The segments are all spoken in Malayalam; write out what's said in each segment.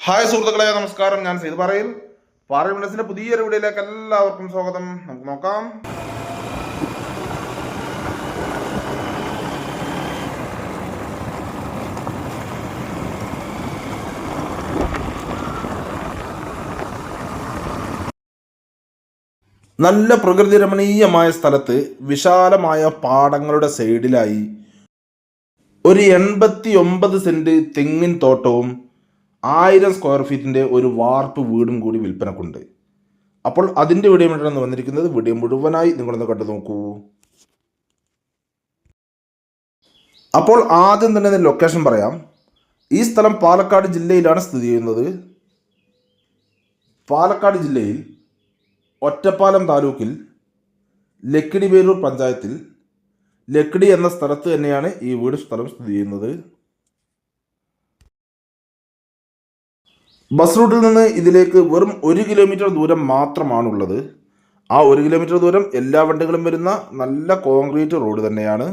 ഹായ് സുഹൃത്തുക്കളെ, നമസ്കാരം. ഞാൻ സെയ്ത് പറയും. പാർലമെന്റ്സിന്റെ പുതിയൊരു വീഡിയോയിലേക്ക് എല്ലാവർക്കും സ്വാഗതം. നമുക്ക് നോക്കാം. നല്ല പ്രകൃതി രമണീയമായ സ്ഥലത്ത് വിശാലമായ പാടങ്ങളുടെ സൈഡിലായി ഒരു 89 സെന്റ് തെങ്ങിൻ തോട്ടവും 1000 സ്ക്വയർ ഫീറ്റിൻ്റെ ഒരു വാർപ്പ് വീടും കൂടി വിൽപ്പനക്കുണ്ട്. അപ്പോൾ അതിൻ്റെ വീഡിയോ വേണ്ടിയാണ് വന്നിരിക്കുന്നത്. വീഡിയോ മുഴുവനായി നിങ്ങളൊന്ന് കണ്ടു നോക്കൂ. അപ്പോൾ ആദ്യം തന്നെ ലൊക്കേഷൻ പറയാം. ഈ സ്ഥലം പാലക്കാട് ജില്ലയിലാണ് സ്ഥിതി ചെയ്യുന്നത്. പാലക്കാട് ജില്ലയിൽ ഒറ്റപ്പാലം താലൂക്കിൽ ലക്കിടി വേലൂർ പഞ്ചായത്തിൽ ലക്കിടി എന്ന സ്ഥലത്ത് തന്നെയാണ് ഈ വീട് സ്ഥലം സ്ഥിതി ചെയ്യുന്നത്. ബസ് റൂട്ടിൽ നിന്ന് ഇതിലേക്ക് വെറും 1 കിലോമീറ്റർ ദൂരം മാത്രമാണുള്ളത്. ആ 1 കിലോമീറ്റർ ദൂരം എല്ലാ വണ്ടികളും വരുന്ന നല്ല കോൺക്രീറ്റ് റോഡ് തന്നെയാണ്.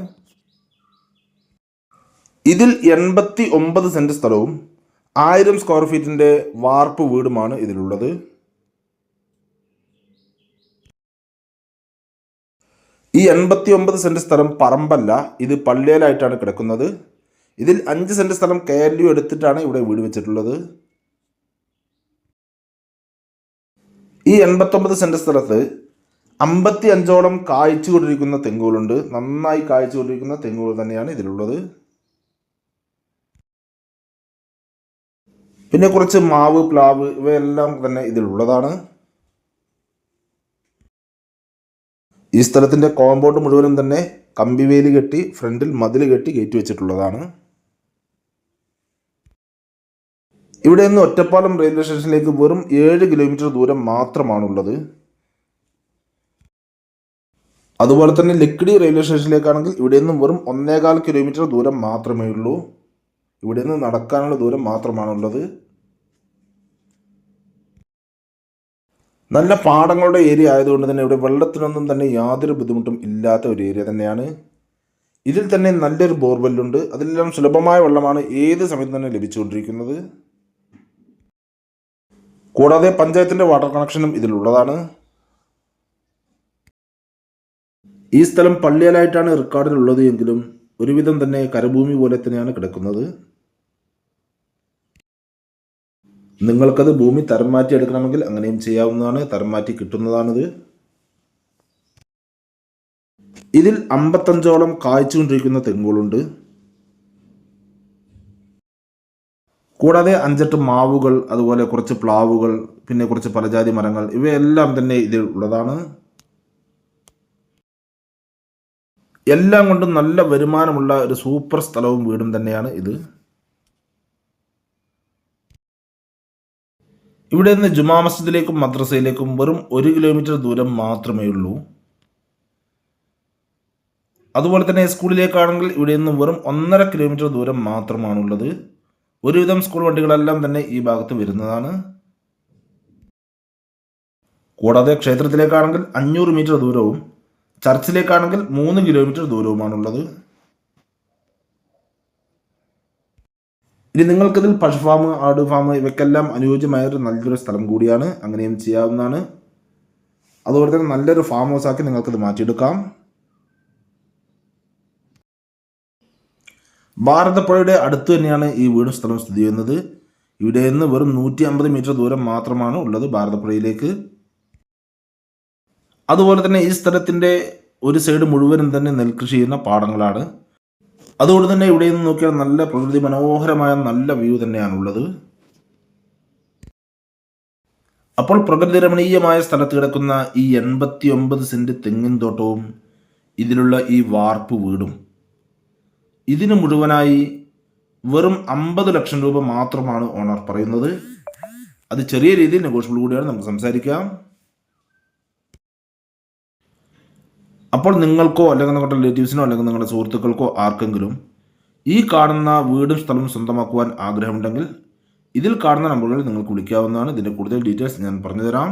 ഇതിൽ 89 സെന്റ് സ്ഥലവും 1000 സ്ക്വയർ ഫീറ്റിൻ്റെ വാർപ്പ് വീടുമാണ് ഇതിലുള്ളത്. ഈ 89 സെന്റ് സ്ഥലം പറമ്പല്ല, ഇത് പള്ളിയിലായിട്ടാണ് കിടക്കുന്നത്. ഇതിൽ 5 സെന്റ് സ്ഥലം KLU എടുത്തിട്ടാണ് ഇവിടെ വീട് വെച്ചിട്ടുള്ളത്. ഈ 89 സെന്റ് സ്ഥലത്ത് 55ഓളം കായ്ച്ചു കൊണ്ടിരിക്കുന്ന തെങ്ങുകളുണ്ട്. നന്നായി കായ്ച്ചു കൊണ്ടിരിക്കുന്ന തെങ്ങുകൾ തന്നെയാണ് ഇതിലുള്ളത്. പിന്നെ കുറച്ച് മാവ്, പ്ലാവ് ഇവയെല്ലാം തന്നെ ഇതിലുള്ളതാണ്. ഈ സ്ഥലത്തിൻ്റെ കോമ്പൗണ്ട് മുഴുവനും തന്നെ കമ്പിവേലി കെട്ടി ഫ്രണ്ടിൽ മതിൽ കെട്ടി കയറ്റി വെച്ചിട്ടുള്ളതാണ്. ഇവിടെ നിന്ന് ഒറ്റപ്പാലം റെയിൽവേ സ്റ്റേഷനിലേക്ക് വെറും 7 കിലോമീറ്റർ ദൂരം മാത്രമാണുള്ളത്. അതുപോലെ തന്നെ ലക്കിടി റെയിൽവേ സ്റ്റേഷനിലേക്കാണെങ്കിൽ ഇവിടെ നിന്നും വെറും 1.25 കിലോമീറ്റർ ദൂരം മാത്രമേ ഉള്ളൂ. ഇവിടെ നിന്ന് നടക്കാനുള്ള ദൂരം മാത്രമാണുള്ളത്. നല്ല പാടങ്ങളുടെ ഏരിയ ആയതുകൊണ്ട് തന്നെ ഇവിടെ വെള്ളത്തിനൊന്നും തന്നെ യാതൊരു ബുദ്ധിമുട്ടും ഇല്ലാത്ത ഒരു ഏരിയ തന്നെയാണ്. ഇതിൽ തന്നെ നല്ലൊരു ബോർവെല്ലുണ്ട്. അതിലെല്ലാം സുലഭമായ വെള്ളമാണ് ഏത് സമയത്തും തന്നെ ലഭിച്ചുകൊണ്ടിരിക്കുന്നത്. കൂടാതെ പഞ്ചായത്തിൻ്റെ വാട്ടർ കണക്ഷനും ഇതിലുള്ളതാണ്. ഈ സ്ഥലം പള്ളിയിലായിട്ടാണ് റെക്കോർഡിലുള്ളത് എങ്കിലും ഒരുവിധം തന്നെ കരഭൂമി പോലെ തന്നെയാണ് കിടക്കുന്നത്. നിങ്ങൾക്കത് ഭൂമി തരം മാറ്റി എടുക്കണമെങ്കിൽ അങ്ങനെയും ചെയ്യാവുന്നതാണ്. തരം മാറ്റി കിട്ടുന്നതാണിത്. ഇതിൽ 55ഓളം കായ്ച്ചുകൊണ്ടിരിക്കുന്ന തെങ്ങുകളുണ്ട്. കൂടാതെ 5-8 മാവുകൾ, അതുപോലെ കുറച്ച് പ്ലാവുകൾ, പിന്നെ കുറച്ച് പലജാതി മരങ്ങൾ ഇവയെല്ലാം തന്നെ ഇതിൽ ഉള്ളതാണ്. എല്ലാം കൊണ്ടും നല്ല വരുമാനമുള്ള ഒരു സൂപ്പർ സ്ഥലവും വീടും തന്നെയാണ് ഇത്. ഇവിടെ നിന്ന് ജുമാ മസ്ജിദിലേക്കും മദ്രസയിലേക്കും വെറും 1 കിലോമീറ്റർ ദൂരം മാത്രമേ ഉള്ളൂ. അതുപോലെ തന്നെ സ്കൂളിലേക്കാണെങ്കിൽ ഇവിടെ നിന്ന് വെറും 1.5 കിലോമീറ്റർ ദൂരം മാത്രമാണുള്ളത്. ഒരുവിധം സ്കൂൾ വണ്ടികളെല്ലാം തന്നെ ഈ ഭാഗത്ത് വരുന്നതാണ്. കൂടാതെ ക്ഷേത്രത്തിലേക്കാണെങ്കിൽ 500 മീറ്റർ ദൂരവും ചർച്ചിലേക്കാണെങ്കിൽ 3 കിലോമീറ്റർ ദൂരവുമാണുള്ളത്. ഇനി നിങ്ങൾക്കിതിൽ പശു ഫാം, ആട് ഫാം ഇവയ്ക്കെല്ലാം അനുയോജ്യമായൊരു നല്ലൊരു സ്ഥലം കൂടിയാണ്. അങ്ങനെയും ചെയ്യാവുന്നതാണ്. അതുപോലെ തന്നെ നല്ലൊരു ഫാം ഹൗസ് ആക്കി നിങ്ങൾക്കിത് മാറ്റിയെടുക്കാം. ഭാരതപ്പുഴയുടെ അടുത്ത് തന്നെയാണ് ഈ വീടും സ്ഥലവും സ്ഥിതി ചെയ്യുന്നത്. ഇവിടെ നിന്ന് വെറും 150 മീറ്റർ ദൂരം മാത്രമാണ് ഉള്ളത് ഭാരതപ്പുഴയിലേക്ക്. അതുപോലെ തന്നെ ഈ സ്ഥലത്തിൻ്റെ ഒരു സൈഡ് മുഴുവനും തന്നെ നെൽകൃഷി ചെയ്യുന്ന പാടങ്ങളാണ്. അതുകൊണ്ട് തന്നെ ഇവിടെ നിന്ന് നോക്കിയാൽ നല്ല പ്രകൃതി മനോഹരമായ നല്ല വ്യൂ തന്നെയാണുള്ളത്. അപ്പോൾ പ്രകൃതി രമണീയമായ സ്ഥലത്ത് കിടക്കുന്ന ഈ 89 സെന്റ് തെങ്ങിൻ തോട്ടവും ഇതിലുള്ള ഈ വാർപ്പ് വീടും ഇതിന് മുഴുവനായി വെറും 50 ലക്ഷം രൂപ മാത്രമാണ് ഓണർ പറയുന്നത്. അത് ചെറിയ രീതിയിൽ നെഗോഷ്യബിൾ കൂടിയാണ്, നമുക്ക് സംസാരിക്കാം. അപ്പോൾ നിങ്ങൾക്കോ അല്ലെങ്കിൽ നിങ്ങളുടെ റിലേറ്റീവ്സിനോ അല്ലെങ്കിൽ നിങ്ങളുടെ സുഹൃത്തുക്കൾക്കോ ആർക്കെങ്കിലും ഈ കാണുന്ന വീടും സ്ഥലവും സ്വന്തമാക്കുവാൻ ആഗ്രഹമുണ്ടെങ്കിൽ ഇതിൽ കാണുന്ന നമ്പറുകളിൽ നിങ്ങൾക്ക് വിളിക്കാവുന്നതാണ്. ഇതിൻ്റെ കൂടുതൽ ഡീറ്റെയിൽസ് ഞാൻ പറഞ്ഞുതരാം.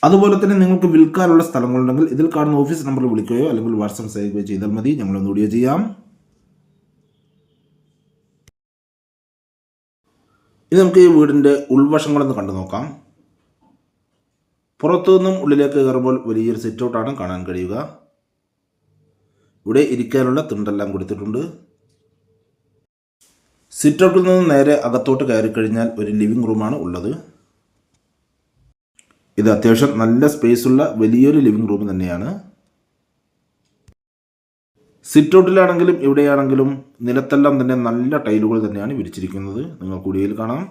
അതുപോലെ തന്നെ നിങ്ങൾക്ക് വിൽക്കാനുള്ള സ്ഥലങ്ങളുണ്ടെങ്കിൽ ഇതിൽ കാണുന്ന ഓഫീസ് നമ്പറിൽ വിളിക്കുകയോ അല്ലെങ്കിൽ വാട്സാപ്പ് സേവ് ചെയ്താൽ മതി. ഞങ്ങളൊന്ന് വീഡിയോ ചെയ്യാം. ഇനി നമുക്ക് ഈ വീടിൻ്റെ ഉൾവശങ്ങളൊന്ന് കണ്ടു നോക്കാം. പുറത്തു നിന്നും ഉള്ളിലേക്ക് കയറുമ്പോൾ വലിയൊരു സിറ്റ് ഔട്ടാണ് കാണാൻ കഴിയുക. ഇവിടെ ഇരിക്കാനുള്ള തിണ്ടെല്ലാം കൊടുത്തിട്ടുണ്ട്. സിറ്റ് ഔട്ടിൽ നിന്ന് നേരെ അകത്തോട്ട് കയറി കഴിഞ്ഞാൽ ഒരു ലിവിംഗ് റൂമാണ് ഉള്ളത്. ഇത് അത്യാവശ്യം നല്ല സ്പേസുള്ള വലിയൊരു ലിവിംഗ് റൂം തന്നെയാണ്. സിറ്റ് ഔട്ടിലാണെങ്കിലും ഇവിടെയാണെങ്കിലും നിലത്തെല്ലാം തന്നെ നല്ല ടൈലുകൾ തന്നെയാണ് വിരിച്ചിരിക്കുന്നത്. നിങ്ങൾക്ക് വീഡിയോയിൽ കാണാം.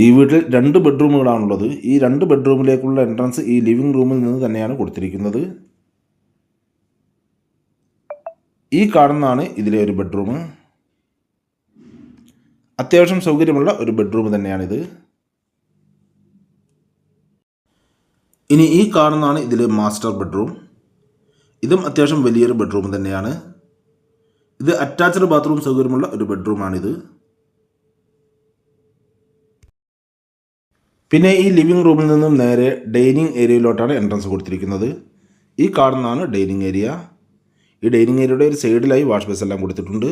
ഈ വീട്ടിൽ 2 ബെഡ്റൂമുകളാണുള്ളത്. ഈ 2 ബെഡ്റൂമിലേക്കുള്ള എൻട്രൻസ് ഈ ലിവിംഗ് റൂമിൽ നിന്ന് തന്നെയാണ് കൊടുത്തിരിക്കുന്നത്. ഈ കാണുന്നതാണ് ഇതിലെ ഒരു ബെഡ്റൂം. അത്യാവശ്യം സൗകര്യമുള്ള ഒരു ബെഡ്റൂം തന്നെയാണിത്. ഇനി ഈ കാണുന്നതാണ് ഇതിലെ മാസ്റ്റർ ബെഡ്റൂം. ഇതും അത്യാവശ്യം വലിയൊരു ബെഡ്റൂം തന്നെയാണ്. ഇത് അറ്റാച്ച്ഡ് ബാത്റൂം സൗകര്യമുള്ള ഒരു ബെഡ്റൂമാണിത്. പിന്നെ ഈ ലിവിംഗ് റൂമിൽ നിന്നും നേരെ ഡൈനിങ് ഏരിയയിലോട്ടാണ് എൻട്രൻസ് കൊടുത്തിരിക്കുന്നത്. ഈ കാണുന്നതാണ് ഡൈനിങ് ഏരിയ. ഈ ഡൈനിങ് ഏരിയയുടെ ഒരു സൈഡിലായി വാഷ് ബേസ് എല്ലാം കൊടുത്തിട്ടുണ്ട്.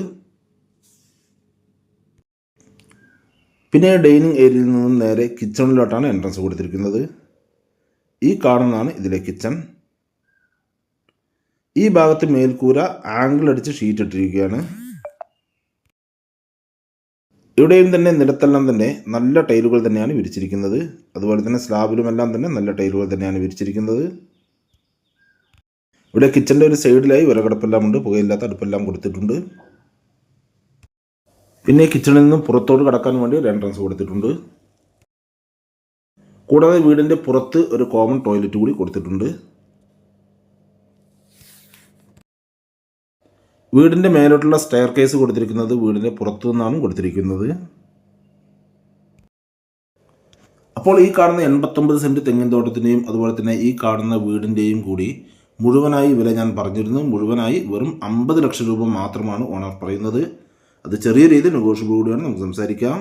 പിന്നെ ഡൈനിങ് ഏരിയയിൽ നിന്നും നേരെ കിച്ചണിലോട്ടാണ് എൻട്രൻസ് കൊടുത്തിരിക്കുന്നത്. ഈ കാണുന്നതാണ് ഇതിലെ കിച്ചൺ. ഈ ഭാഗത്ത് മേൽക്കൂര ആംഗിൾ അടിച്ച് ഷീറ്റ് ഇട്ടിരിക്കുകയാണ്. ഇവിടെയും തന്നെ നിലത്തെല്ലാം തന്നെ നല്ല ടൈലുകൾ തന്നെയാണ് വിരിച്ചിരിക്കുന്നത്. അതുപോലെ തന്നെ സ്ലാബിലുമെല്ലാം തന്നെ നല്ല ടൈലുകൾ തന്നെയാണ് വിരിച്ചിരിക്കുന്നത്. ഇവിടെ കിച്ചൻ്റെ ഒരു സൈഡിലായി വിറകടുപ്പെല്ലാം ഉണ്ട്. പുകയില്ലാത്ത അടുപ്പെല്ലാം കൊടുത്തിട്ടുണ്ട്. പിന്നെ കിച്ചണിൽ നിന്നും പുറത്തോട്ട് കടക്കാൻ വേണ്ടി ഒരു എൻട്രൻസ് കൊടുത്തിട്ടുണ്ട്. കൂടാതെ വീടിൻ്റെ പുറത്ത് ഒരു കോമൺ ടോയ്ലറ്റ് കൂടി കൊടുത്തിട്ടുണ്ട്. വീടിൻ്റെ മേലോട്ടുള്ള സ്റ്റെയർ കേസ് കൊടുത്തിരിക്കുന്നത് വീടിൻ്റെ പുറത്തു നിന്നാണ് കൊടുത്തിരിക്കുന്നത്. അപ്പോൾ ഈ കാണുന്ന 89 സെൻറ്റ് തെങ്ങിൻ തോട്ടത്തിൻ്റെയും അതുപോലെ തന്നെ ഈ കാണുന്ന വീടിൻ്റെയും കൂടി മുഴുവനായി വില ഞാൻ പറഞ്ഞിരുന്നു. മുഴുവനായി വെറും 50 ലക്ഷം രൂപ മാത്രമാണ് ഓണർ പറയുന്നത്. അത് ചെറിയ രീതിയിൽ നെഗോഷ്യബിൾ കൂടിയാണ്, നമുക്ക് സംസാരിക്കാം.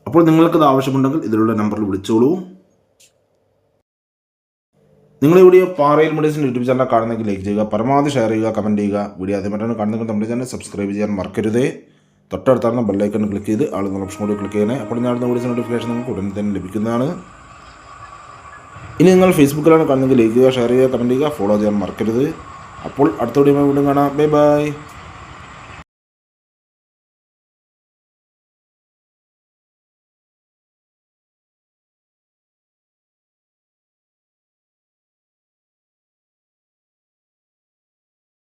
അപ്പോൾ നിങ്ങൾക്കത് ആവശ്യമുണ്ടെങ്കിൽ ഇതിലുള്ള നമ്പറിൽ വിളിച്ചോളൂ. നിങ്ങൾ ഈ വീഡിയോ പാറയിൽ മെഡിസിൻ യൂട്യൂബ് ചാനൽ കാണുന്നെങ്കിൽ ലൈക്ക് ചെയ്യുക, പരമാവധി ഷെയർ ചെയ്യുക, കമൻറ്റ് ചെയ്യുക. വീഡിയോ ആദ്യമായിട്ടാണ് കാണുന്നെങ്കിൽ നമ്മുടെ ചാനൽ സബ്സ്ക്രൈബ് ചെയ്യാൻ മറക്കരുതേ. തൊട്ടടുത്തായിരുന്ന ബെല്ലൈക്കൺ ക്ലിക്ക് ചെയ്ത് ആളുകൾ ഓപ്ഷൻ കൂടി ക്ലിക്ക് ചെയ്യണേ. അപ്പോൾ ഞാൻ വീഡിയോസ് നോട്ടിഫിക്കേഷൻ നിങ്ങൾക്ക് ഉടനെ തന്നെ ലഭിക്കുന്നതാണ്. ഇനി നിങ്ങൾ ഫേസ്ബുക്കിലാണ് കാണുന്നെങ്കിൽ ലൈക്ക് ചെയ്യുക, ഷെയർ ചെയ്യുക, കമൻറ്റ് ചെയ്യുക, ഫോളോ ചെയ്യാൻ മറക്കരുത്. അപ്പോൾ അടുത്ത വീഡിയോ വീണ്ടും കാണാം. Bye bye.